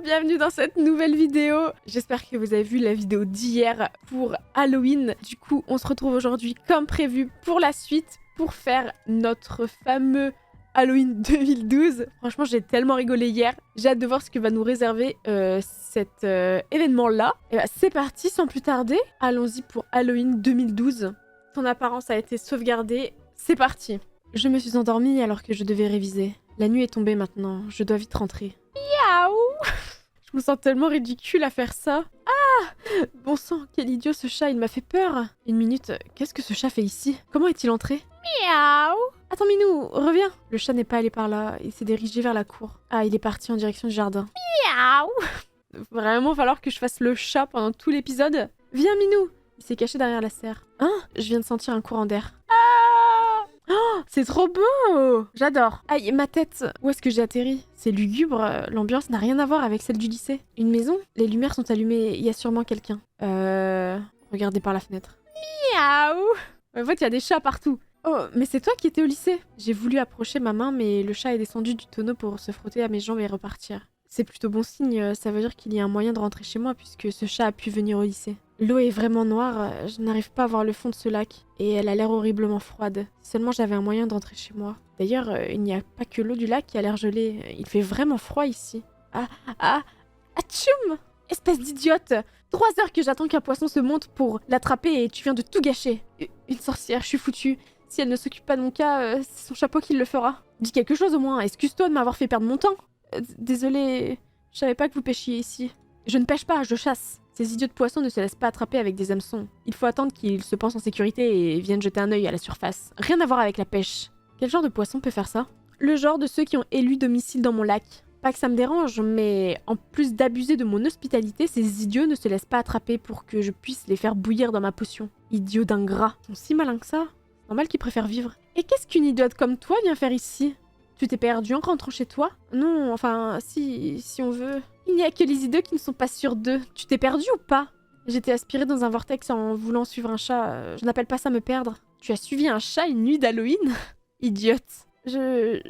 bienvenue dans cette nouvelle vidéo. J'espère que vous avez vu la vidéo d'hier pour Halloween. Du coup, on se retrouve aujourd'hui comme prévu pour la suite, pour faire notre fameux Halloween 2012. Franchement, j'ai tellement rigolé hier. J'ai hâte de voir ce que va nous réserver cet événement-là. Et bah, c'est parti, sans plus tarder. Allons-y pour Halloween 2012. Son apparence a été sauvegardée. C'est parti. Je me suis endormie alors que je devais réviser. La nuit est tombée maintenant, je dois vite rentrer. Miaou. Je me sens tellement ridicule à faire ça. Ah! Bon sang, quel idiot ce chat, il m'a fait peur. Une minute, qu'est-ce que ce chat fait ici? Comment est-il entré? Miaou! Attends Minou, reviens. Le chat n'est pas allé par là, il s'est dirigé vers la cour. Ah, il est parti en direction du jardin. Miaou! Vraiment falloir que je fasse le chat pendant tout l'épisode. Viens Minou! Il s'est caché derrière la serre. Hein? Je viens de sentir un courant d'air. Oh, c'est trop beau! J'adore. Aïe, ma tête! Où est-ce que j'ai atterri? C'est lugubre, l'ambiance n'a rien à voir avec celle du lycée. Une maison? Les lumières sont allumées, il y a sûrement quelqu'un. Regardez par la fenêtre. Miaou! En fait, il y a des chats partout. Oh, mais c'est toi qui étais au lycée? J'ai voulu approcher ma main, mais le chat est descendu du tonneau pour se frotter à mes jambes et repartir. C'est plutôt bon signe, ça veut dire qu'il y a un moyen de rentrer chez moi puisque ce chat a pu venir au lycée. L'eau est vraiment noire, je n'arrive pas à voir le fond de ce lac, et elle a l'air horriblement froide. Si seulement j'avais un moyen de rentrer chez moi. D'ailleurs, il n'y a pas que l'eau du lac qui a l'air gelée, il fait vraiment froid ici. Atchoum! Espèce d'idiote! 3 heures que j'attends qu'un poisson se monte pour l'attraper et tu viens de tout gâcher. Une sorcière, je suis foutue. Si elle ne s'occupe pas de mon cas, c'est son chapeau qui le fera. Dis quelque chose au moins, excuse-toi de m'avoir fait perdre mon temps. Désolée, je savais pas que vous pêchiez ici. Je ne pêche pas, je chasse. Ces idiots de poissons ne se laissent pas attraper avec des hameçons. Il faut attendre qu'ils se pensent en sécurité et viennent jeter un œil à la surface. Rien à voir avec la pêche. Quel genre de poisson peut faire ça? Le genre de ceux qui ont élu domicile dans mon lac. Pas que ça me dérange, mais en plus d'abuser de mon hospitalité, ces idiots ne se laissent pas attraper pour que je puisse les faire bouillir dans ma potion. Idiots d'ingrats. Ils sont si malins que ça. C'est normal qu'ils préfèrent vivre. Et qu'est-ce qu'une idiote comme toi vient faire ici? Tu t'es perdu en rentrant chez toi? Non, enfin, si on veut. Il n'y a que les idiots qui ne sont pas sûrs d'eux. Tu t'es perdu ou pas? J'étais aspirée dans un vortex en voulant suivre un chat. Je n'appelle pas ça me perdre. Tu as suivi un chat une nuit d'Halloween? Idiote. Je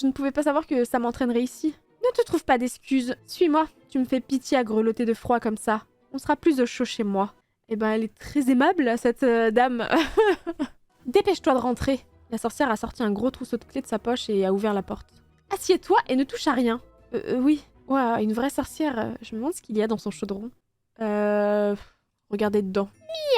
ne pouvais pas savoir que ça m'entraînerait ici. Ne te trouve pas d'excuses. Suis-moi. Tu me fais pitié à grelotter de froid comme ça. On sera plus au chaud chez moi. Eh ben, elle est très aimable, cette dame. Dépêche-toi de rentrer. La sorcière a sorti un gros trousseau de clés de sa poche et a ouvert la porte. Assieds-toi et ne touche à rien. Oui. Ouah, une vraie sorcière. Je me demande ce qu'il y a dans son chaudron. Regardez dedans.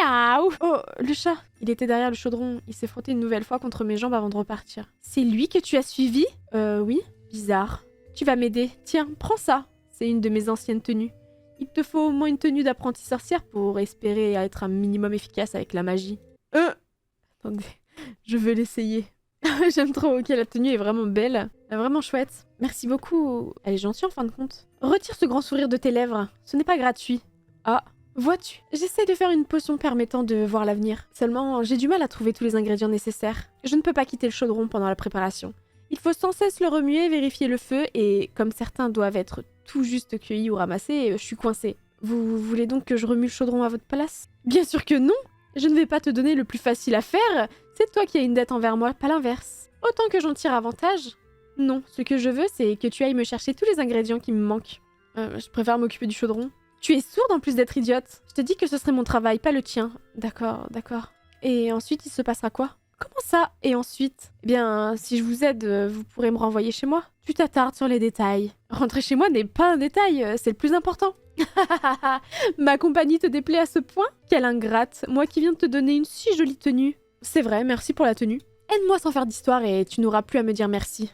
Miaou! Oh, le chat. Il était derrière le chaudron. Il s'est frotté une nouvelle fois contre mes jambes avant de repartir. C'est lui que tu as suivi? Oui. Bizarre. Tu vas m'aider. Tiens, prends ça. C'est une de mes anciennes tenues. Il te faut au moins une tenue d'apprentie sorcière pour espérer être un minimum efficace avec la magie. Attendez. Je veux l'essayer. J'aime trop. Ok, la tenue est vraiment belle. Vraiment chouette. Merci beaucoup. Elle est gentille en fin de compte. Retire ce grand sourire de tes lèvres. Ce n'est pas gratuit. Ah, vois-tu? J'essaie de faire une potion permettant de voir l'avenir. Seulement, j'ai du mal à trouver tous les ingrédients nécessaires. Je ne peux pas quitter le chaudron pendant la préparation. Il faut sans cesse le remuer, vérifier le feu, et comme certains doivent être tout juste cueillis ou ramassés, je suis coincée. Vous voulez donc que je remue le chaudron à votre place? Bien sûr que non! Je ne vais pas te donner le plus facile à faire. C'est toi qui as une dette envers moi, pas l'inverse. Autant que j'en tire avantage. Non, ce que je veux, c'est que tu ailles me chercher tous les ingrédients qui me manquent. Je préfère m'occuper du chaudron. Tu es sourde en plus d'être idiote. Je te dis que ce serait mon travail, pas le tien. D'accord, d'accord. Et ensuite, il se passera quoi? Comment ça? Et ensuite? Eh bien, si je vous aide, vous pourrez me renvoyer chez moi. Tu t'attardes sur les détails. Rentrer chez moi n'est pas un détail, c'est le plus important. Ma compagnie te déplaît à ce point? Quelle ingrate, moi qui viens de te donner une si jolie tenue. C'est vrai, merci pour la tenue. Aide-moi sans faire d'histoire et tu n'auras plus à me dire merci.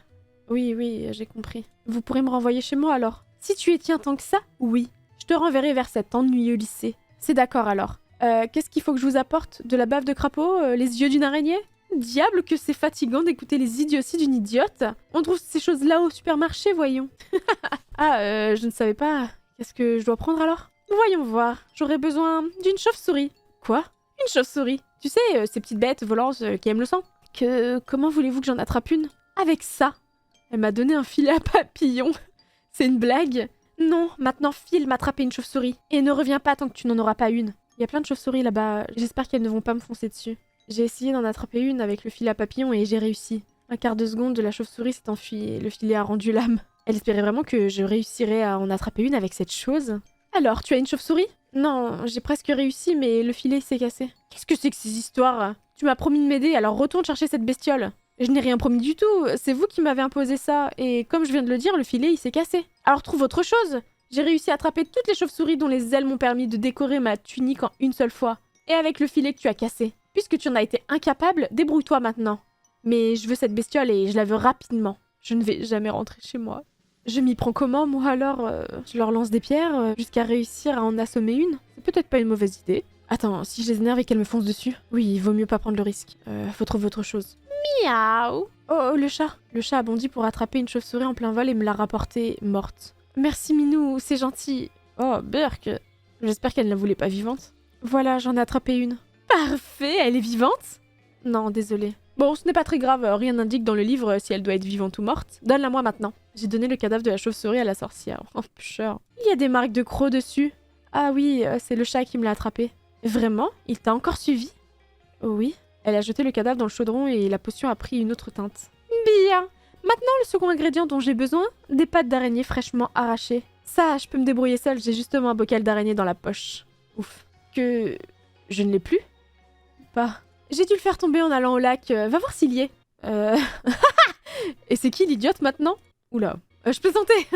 Oui, j'ai compris. Vous pourrez me renvoyer chez moi alors? Si tu y tiens tant que ça, oui. Je te renverrai vers cet ennuyeux lycée. C'est d'accord alors. Qu'est-ce qu'il faut que je vous apporte? De la bave de crapaud? Les yeux d'une araignée? Diable que c'est fatigant d'écouter les idioties d'une idiote. On trouve ces choses-là au supermarché, voyons. Je ne savais pas. Qu'est-ce que je dois prendre alors? Voyons voir. J'aurais besoin d'une chauve-souris. Quoi? Une chauve-souris? Tu sais, ces petites bêtes volantes qui aiment le sang. Comment voulez-vous que j'en attrape une? Avec ça. Elle m'a donné un filet à papillons. C'est une blague? Non, maintenant file m'attraper une chauve-souris. Et ne reviens pas tant que tu n'en auras pas une. Il y a plein de chauves-souris là-bas. J'espère qu'elles ne vont pas me foncer dessus. J'ai essayé d'en attraper une avec le filet à papillons et j'ai réussi. Un quart de seconde, la chauve-souris s'est enfuie et le filet a rendu l'âme. Elle espérait vraiment que je réussirais à en attraper une avec cette chose. Alors, tu as une chauve-souris? Non, j'ai presque réussi, mais le filet s'est cassé. Qu'est-ce que c'est que ces histoires? Tu m'as promis de m'aider, alors retourne chercher cette bestiole. Je n'ai rien promis du tout, c'est vous qui m'avez imposé ça, et comme je viens de le dire, le filet il s'est cassé. Alors trouve autre chose. J'ai réussi à attraper toutes les chauves-souris dont les ailes m'ont permis de décorer ma tunique en une seule fois. Et avec le filet que tu as cassé. Puisque tu en as été incapable, débrouille-toi maintenant. Mais je veux cette bestiole et je la veux rapidement. Je ne vais jamais rentrer chez moi. Je m'y prends comment, moi alors je leur lance des pierres jusqu'à réussir à en assommer une? C'est peut-être pas une mauvaise idée. Attends, si je les énerve et qu'elles me foncent dessus? Oui, il vaut mieux pas prendre le risque. Faut trouver autre chose. Miaou! Oh, le chat! Le chat a bondi pour attraper une chauve-souris en plein vol et me l'a rapportée morte. Merci Minou, c'est gentil. Oh, Burk! J'espère qu'elle ne la voulait pas vivante. Voilà, j'en ai attrapé une. Parfait, elle est vivante? Non, désolée. Bon, ce n'est pas très grave, rien n'indique dans le livre si elle doit être vivante ou morte. Donne-la-moi maintenant. J'ai donné le cadavre de la chauve-souris à la sorcière. Oh, pcheur. Il y a des marques de crocs dessus. Ah oui, c'est le chat qui me l'a attrapé. Vraiment? Il t'a encore suivi? Oh oui. Elle a jeté le cadavre dans le chaudron et la potion a pris une autre teinte. Bien. Maintenant, le second ingrédient dont j'ai besoin, des pattes d'araignée fraîchement arrachées. Ça, je peux me débrouiller seule, j'ai justement un bocal d'araignée dans la poche. Ouf. Que... je ne l'ai plus? Pas. J'ai dû le faire tomber en allant au lac. Va voir s'il y est. Et c'est qui l'idiote maintenant? Oula. Je plaisantais.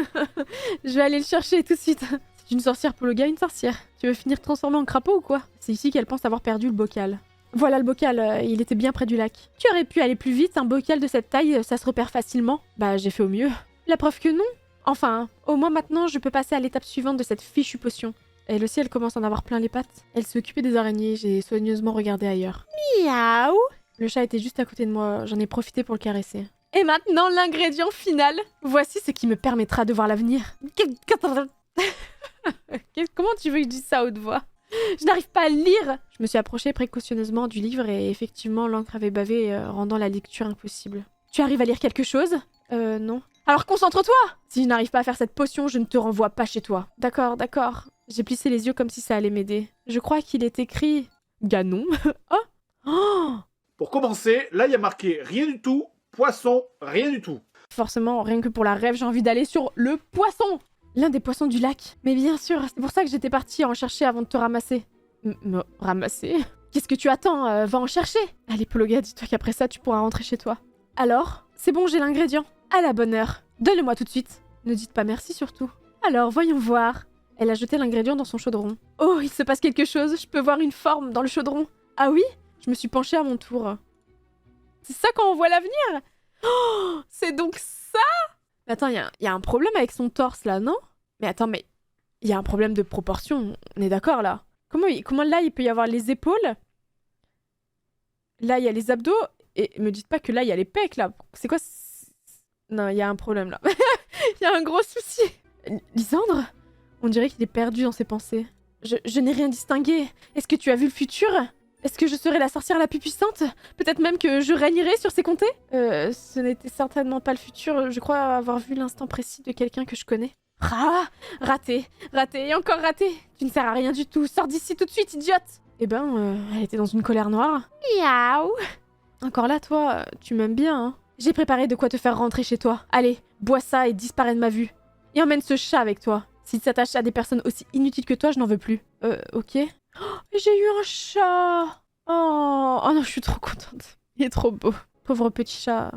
Je vais aller le chercher tout de suite. C'est une sorcière pour le gars, une sorcière. Tu veux finir transformée en crapaud ou quoi? C'est ici qu'elle pense avoir perdu le bocal. Voilà le bocal, il était bien près du lac. Tu aurais pu aller plus vite, un bocal de cette taille, ça se repère facilement. Bah, j'ai fait au mieux. La preuve que non. Enfin, au moins maintenant, je peux passer à l'étape suivante de cette fichue potion. Elle aussi, elle commence à en avoir plein les pattes. Elle s'est occupée des araignées, j'ai soigneusement regardé ailleurs. Miaou! Le chat était juste à côté de moi, j'en ai profité pour le caresser. Et maintenant, l'ingrédient final. Voici ce qui me permettra de voir l'avenir. Comment tu veux que je dise ça à haute voix? Je n'arrive pas à lire! Je me suis approchée précautionneusement du livre et effectivement, l'encre avait bavé, rendant la lecture impossible. Tu arrives à lire quelque chose? Non. Alors concentre-toi! Si je n'arrive pas à faire cette potion, je ne te renvoie pas chez toi. D'accord, d'accord. J'ai plissé les yeux comme si ça allait m'aider. Je crois qu'il est écrit... Ganon. Oh! Oh! Pour commencer, là il y a marqué rien du tout, poisson, rien du tout. Forcément, rien que pour la rêve, j'ai envie d'aller sur le poisson! L'un des poissons du lac. Mais bien sûr, c'est pour ça que j'étais partie en chercher avant de te ramasser. Me ramasser? Qu'est-ce que tu attends? Va en chercher! Allez, Pologa, dis-toi qu'après ça, tu pourras rentrer chez toi. Alors? C'est bon, j'ai l'ingrédient. À la bonne heure. Donne-le-moi tout de suite. Ne dites pas merci surtout. Alors, voyons voir. Elle a jeté l'ingrédient dans son chaudron. Oh, il se passe quelque chose. Je peux voir une forme dans le chaudron. Ah oui? Je me suis penchée à mon tour. C'est ça quand on voit l'avenir? Oh, c'est donc ça? Mais attends, il y a un problème avec son torse là, non? Mais attends, mais il y a un problème de proportion. On est d'accord là? Comment là il peut y avoir les épaules? Là il y a les abdos. Et me dites pas que là il y a les pecs là. C'est quoi? Non, il y a un problème là. Il y a un gros souci. Lysandre? On dirait qu'il est perdu dans ses pensées. Je n'ai rien distingué. Est-ce que tu as vu le futur? Est-ce que je serai la sorcière la plus puissante? Peut-être même que je régnerai sur ces comtés? Ce n'était certainement pas le futur. Je crois avoir vu l'instant précis de quelqu'un que je connais. Ah! Raté! Raté et encore raté! Tu ne sers à rien du tout. Sors d'ici tout de suite, idiote! Eh ben, elle était dans une colère noire. Miaou! Encore là, toi, tu m'aimes bien, hein? J'ai préparé de quoi te faire rentrer chez toi. Allez, bois ça et disparais de ma vue. Et emmène ce chat avec toi. S'il s'attache à des personnes aussi inutiles que toi, je n'en veux plus. Ok. Oh, j'ai eu un chat! Oh non, je suis trop contente. Il est trop beau. Pauvre petit chat.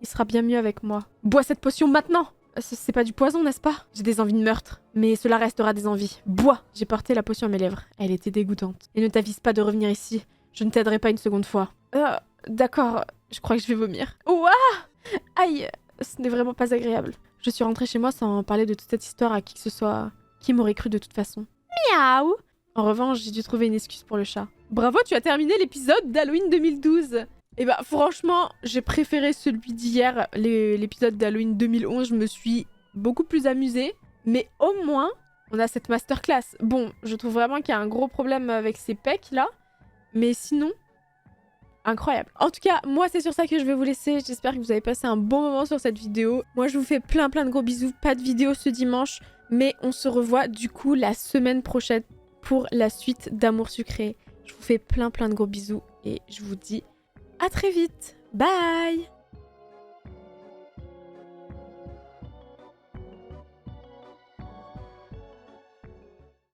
Il sera bien mieux avec moi. Bois cette potion maintenant! C'est pas du poison, n'est-ce pas? J'ai des envies de meurtre. Mais cela restera des envies. Bois! J'ai porté la potion à mes lèvres. Elle était dégoûtante. Et ne t'avise pas de revenir ici. Je ne t'aiderai pas une seconde fois. D'accord. Je crois que je vais vomir. Ouah! Aïe! Ce n'est vraiment pas agréable. Je suis rentrée chez moi sans parler de toute cette histoire à qui que ce soit. Qui m'aurait cru de toute façon? Miaou! En revanche, j'ai dû trouver une excuse pour le chat. Bravo, tu as terminé l'épisode d'Halloween 2012! Et bah franchement, j'ai préféré celui d'hier, l'épisode d'Halloween 2011. Je me suis beaucoup plus amusée. Mais au moins, on a cette masterclass. Bon, je trouve vraiment qu'il y a un gros problème avec ces pecs là. Mais sinon, incroyable. En tout cas, moi c'est sur ça que je vais vous laisser. J'espère que vous avez passé un bon moment sur cette vidéo. Moi je vous fais plein de gros bisous. Pas de vidéo ce dimanche. Mais on se revoit du coup la semaine prochaine pour la suite d'Amour Sucré. Je vous fais plein de gros bisous. Et je vous dis à très vite. Bye!